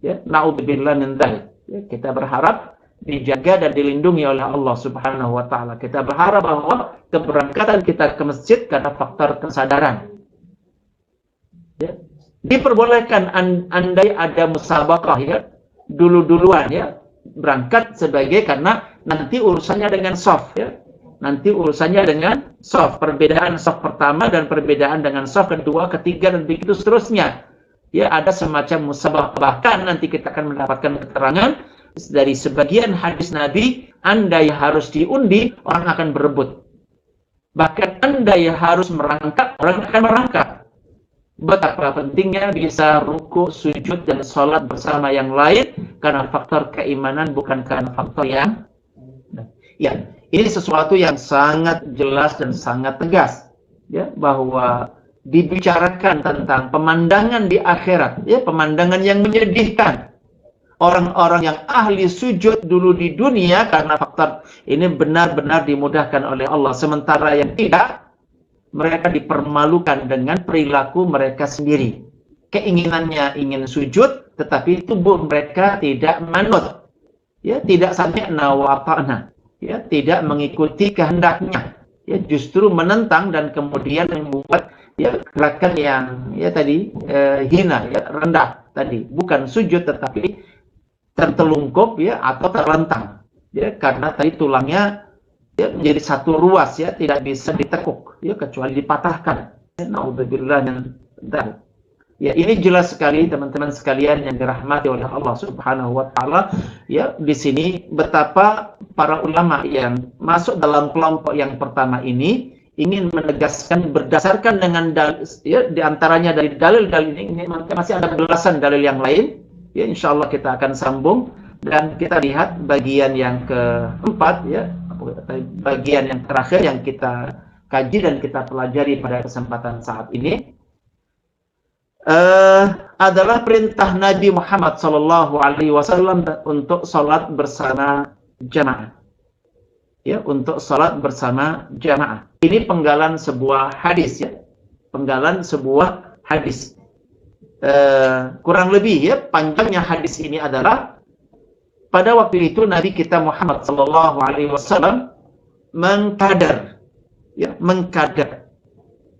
Ya, naudzubillah min dzalik. Ya, kita berharap dijaga dan dilindungi oleh Allah Subhanahu wa taala. Kita berharap bahwa keberangkatan kita ke masjid karena faktor kesadaran. Ya. Diperbolehkan andai ada musabaqah, ya, dulu-duluan, ya, berangkat sebagai karena nanti urusannya dengan shaf, ya. Nanti urusannya dengan shaf, perbedaan shaf pertama dan perbedaan dengan shaf kedua, ketiga dan begitu seterusnya. Ya, ada semacam musabaqah. Bahkan nanti kita akan mendapatkan keterangan dari sebagian hadis Nabi, andai harus diundi, orang akan berebut. Bahkan andai harus merangkak, orang akan merangkak. Betapa pentingnya bisa ruku, sujud, dan sholat bersama yang lain karena faktor keimanan, bukan karena faktor yang... Ya, ini sesuatu yang sangat jelas dan sangat tegas, ya, bahwa dibicarakan tentang pemandangan di akhirat, ya, pemandangan yang menyedihkan. Orang-orang yang ahli sujud dulu di dunia karena faktor ini benar-benar dimudahkan oleh Allah, sementara yang tidak, mereka dipermalukan dengan perilaku mereka sendiri. Keinginannya ingin sujud, tetapi tubuh mereka tidak manut, ya, tidak sampai nawata'na, ya, tidak mengikuti kehendaknya, ya, justru menentang dan kemudian membuat, ya, gerakan yang, ya, tadi hina, ya, rendah tadi, bukan sujud tetapi tertelungkup ya atau terlentang ya, karena tadi tulangnya ya menjadi satu ruas ya, tidak bisa ditekuk ya kecuali dipatahkan. Naudzubillah min dzalik. Ya, ini jelas sekali teman-teman sekalian yang dirahmati oleh Allah Subhanahu wa taala. Ya, di sini betapa para ulama yang masuk dalam kelompok yang pertama ini ingin menegaskan berdasarkan dengan ya, di antaranya dari dalil-dalil ini masih ada belasan dalil yang lain. Ya, insyaallah kita akan sambung dan kita lihat bagian yang keempat ya, bagian yang terakhir yang kita kaji dan kita pelajari pada kesempatan saat ini. Adalah perintah Nabi Muhammad SAW untuk sholat bersama jamaah. Ya, untuk sholat bersama jamaah. Ini penggalan sebuah hadis ya, penggalan sebuah hadis. Kurang lebih ya, panjangnya hadis ini adalah pada waktu itu Nabi kita Muhammad SAW mengkadar, ya, mengkadar.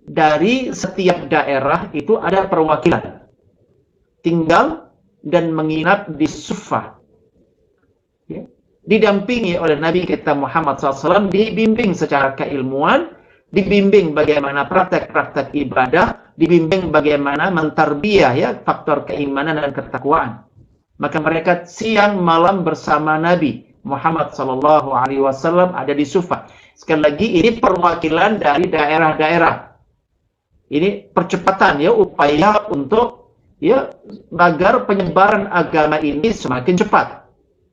Dari setiap daerah itu ada perwakilan tinggal dan menginap di Suffah ya. Didampingi oleh Nabi kita Muhammad SAW, dibimbing secara keilmuan, dibimbing bagaimana praktek-praktek ibadah, dibimbing bagaimana mentarbiyah ya, faktor keimanan dan ketakwaan. Maka mereka siang malam bersama Nabi Muhammad SAW ada di Suffah. Sekali lagi ini perwakilan dari daerah-daerah. Ini percepatan ya, upaya untuk ya agar penyebaran agama ini semakin cepat.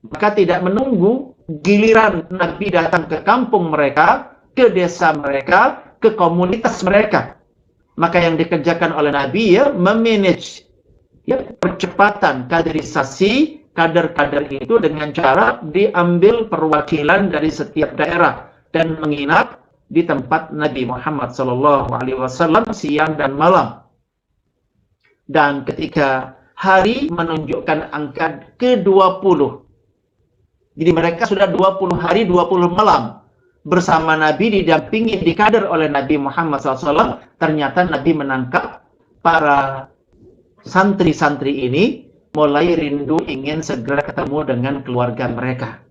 Maka tidak menunggu giliran Nabi datang ke kampung mereka, ke desa mereka, ke komunitas mereka. Maka yang dikerjakan oleh Nabi ya memanage ya percepatan kaderisasi kader-kader itu dengan cara diambil perwakilan dari setiap daerah dan menginap di tempat Nabi Muhammad SAW siang dan malam. Dan ketika hari menunjukkan angka ke-20, jadi mereka sudah 20 hari 20 malam bersama Nabi, didampingi, dikader oleh Nabi Muhammad SAW. Ternyata Nabi menangkap para santri-santri ini mulai rindu ingin segera ketemu dengan keluarga mereka.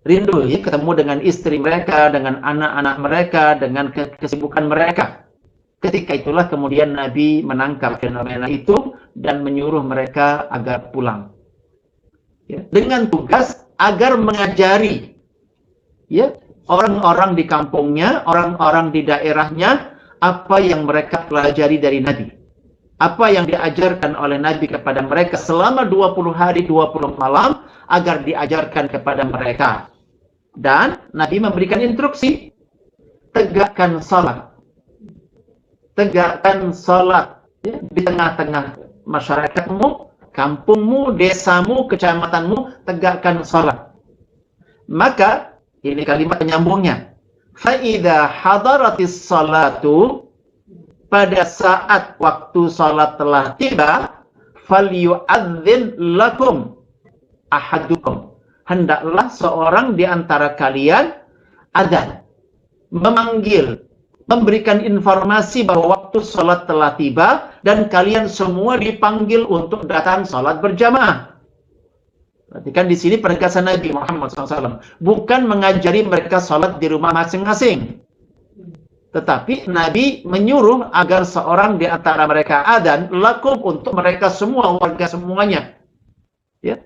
Rindu ya, ketemu dengan istri mereka, dengan anak-anak mereka, dengan kesibukan mereka. Ketika itulah kemudian Nabi menangkap fenomena itu dan menyuruh mereka agar pulang. Ya, dengan tugas agar mengajari ya orang-orang di kampungnya, orang-orang di daerahnya apa yang mereka pelajari dari Nabi. Apa yang diajarkan oleh Nabi kepada mereka selama 20 hari 20 malam agar diajarkan kepada mereka. Dan Nabi memberikan instruksi, tegakkan salat. Tegakkan salat ya, di tengah-tengah masyarakatmu, kampungmu, desamu, kecamatanmu, tegakkan salat. Maka ini kalimat penyambungnya. Fa idza hadaratis salatu, pada saat waktu salat telah tiba, falyu'adzin lakum ahadukum. Hendaklah seorang di antara kalian adzan, memanggil, memberikan informasi bahwa waktu salat telah tiba dan kalian semua dipanggil untuk datang salat berjamaah. Perhatikan di sini penegasan Nabi Muhammad SAW, bukan mengajari mereka salat di rumah masing-masing. Tetapi Nabi menyuruh agar seorang di antara mereka adzan lakum, untuk mereka semua, warga semuanya. Ya.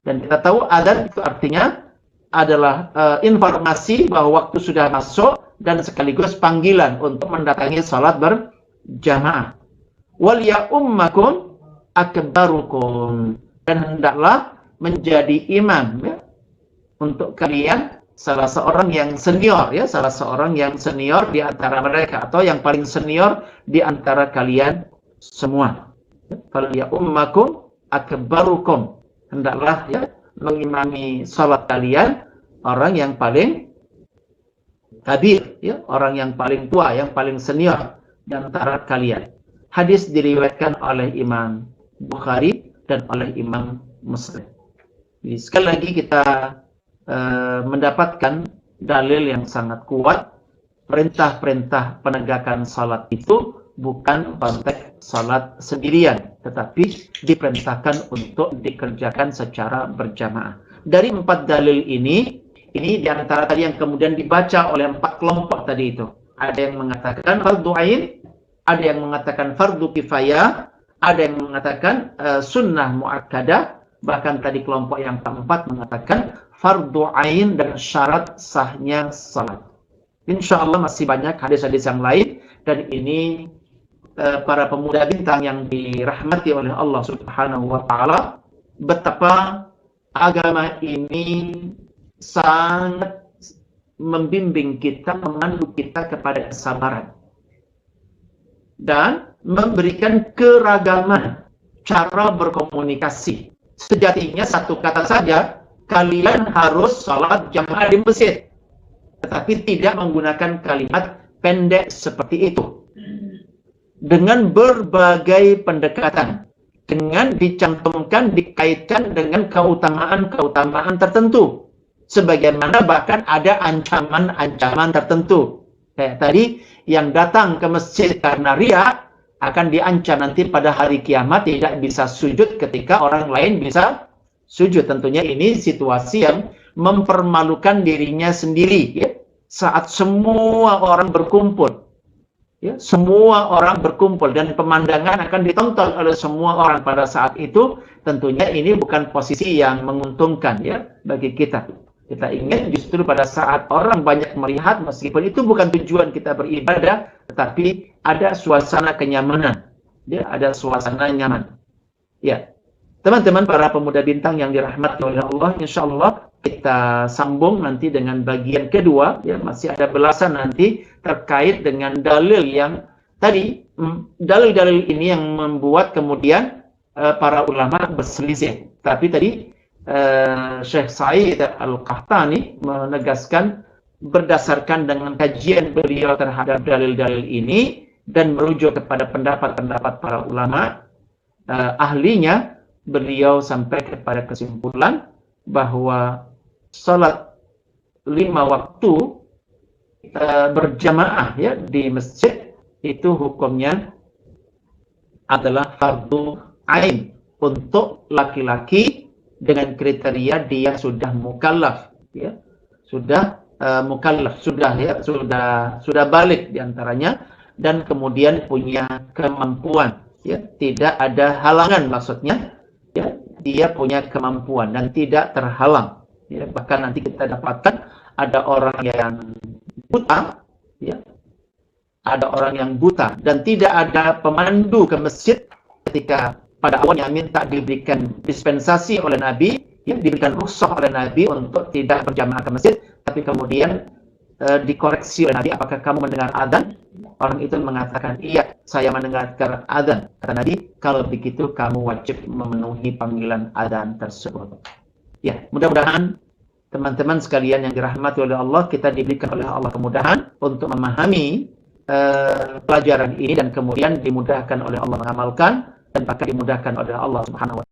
Dan kita tahu adzan itu artinya adalah informasi bahwa waktu sudah masuk dan sekaligus panggilan untuk mendatangi salat berjamaah. Wal ya ummakum akbarukum, dan hendaklah menjadi imam ya, untuk kalian salah seorang yang senior ya, salah seorang yang senior di antara mereka atau yang paling senior di antara kalian semua. Fal ya ummakum akbarukum, hendaklah ya mengimami salat kalian orang yang paling kabir ya, orang yang paling tua, yang paling senior di antara kalian. Hadis diriwayatkan oleh Imam Bukhari dan oleh Imam Muslim. Jadi sekali lagi kita mendapatkan dalil yang sangat kuat, perintah-perintah penegakan salat itu bukan konteks salat sendirian, tetapi diperintahkan untuk dikerjakan secara berjamaah. Dari 4 dalil ini di antara tadi yang kemudian dibaca oleh 4 kelompok tadi itu. Ada yang mengatakan fardu ain, ada yang mengatakan fardu kifayah, ada yang mengatakan sunnah muakkadah, bahkan tadi kelompok yang keempat mengatakan fardu ain dan syarat sahnya salat. Insyaallah masih banyak hadis-hadis yang lain, dan ini para pemuda bintang yang dirahmati oleh Allah Subhanahu wa taala, betapa agama ini sangat membimbing kita, memandu kita kepada kesabaran dan memberikan keragaman cara berkomunikasi. Sejatinya satu kata saja, kalian harus sholat jamaah di masjid, tetapi tidak menggunakan kalimat pendek seperti itu. Dengan berbagai pendekatan, dengan dicantumkan, dikaitkan dengan keutamaan-keutamaan tertentu. Sebagaimana bahkan ada ancaman-ancaman tertentu. Kayak tadi, yang datang ke masjid karena riya akan diancam nanti pada hari kiamat tidak bisa sujud ketika orang lain bisa sujud. Tentunya ini situasi yang mempermalukan dirinya sendiri, ya. Saat semua orang berkumpul, ya, semua orang berkumpul dan pemandangan akan ditonton oleh semua orang pada saat itu, tentunya ini bukan posisi yang menguntungkan, ya, bagi kita. Kita ingin justru pada saat orang banyak melihat, meskipun itu bukan tujuan kita beribadah, tetapi ada suasana kenyamanan, ya, ada suasana nyaman. Ya, teman-teman para pemuda bintang yang dirahmati oleh Allah, insyaallah kita sambung nanti dengan bagian kedua, ya, masih ada belasan nanti terkait dengan dalil yang tadi, dalil-dalil ini yang membuat kemudian para ulama berselisih. Tapi tadi Syekh Sa'id Al-Qahtani menegaskan berdasarkan dengan kajian beliau terhadap dalil-dalil ini dan merujuk kepada pendapat-pendapat para ulama ahlinya, beliau sampai kepada kesimpulan bahwa salat 5 waktu berjamaah, ya, di masjid itu hukumnya adalah fardu ain untuk laki-laki dengan kriteria dia sudah mukallaf, ya, sudah mukallaf, sudah balik diantaranya, dan kemudian punya kemampuan, ya, tidak ada halangan, maksudnya, ya, dia punya kemampuan dan tidak terhalang, ya. Bahkan nanti kita dapatkan ada orang yang buta, ya, ada orang yang buta dan tidak ada pemandu ke masjid ketika pada awalnya minta diberikan dispensasi oleh Nabi, ya, diberikan rukhsah oleh Nabi untuk tidak berjamaah ke masjid, tapi kemudian dikoreksi oleh Nabi, apakah kamu mendengar adzan? Orang itu mengatakan, iya, saya mendengarkan adzan. Kata Nabi, kalau begitu kamu wajib memenuhi panggilan adzan tersebut. Ya, mudah-mudahan teman-teman sekalian yang dirahmati oleh Allah, kita diberikan oleh Allah kemudahan untuk memahami pelajaran ini dan kemudian dimudahkan oleh Allah mengamalkan dan bahkan dimudahkan oleh Allah Subhanahu wa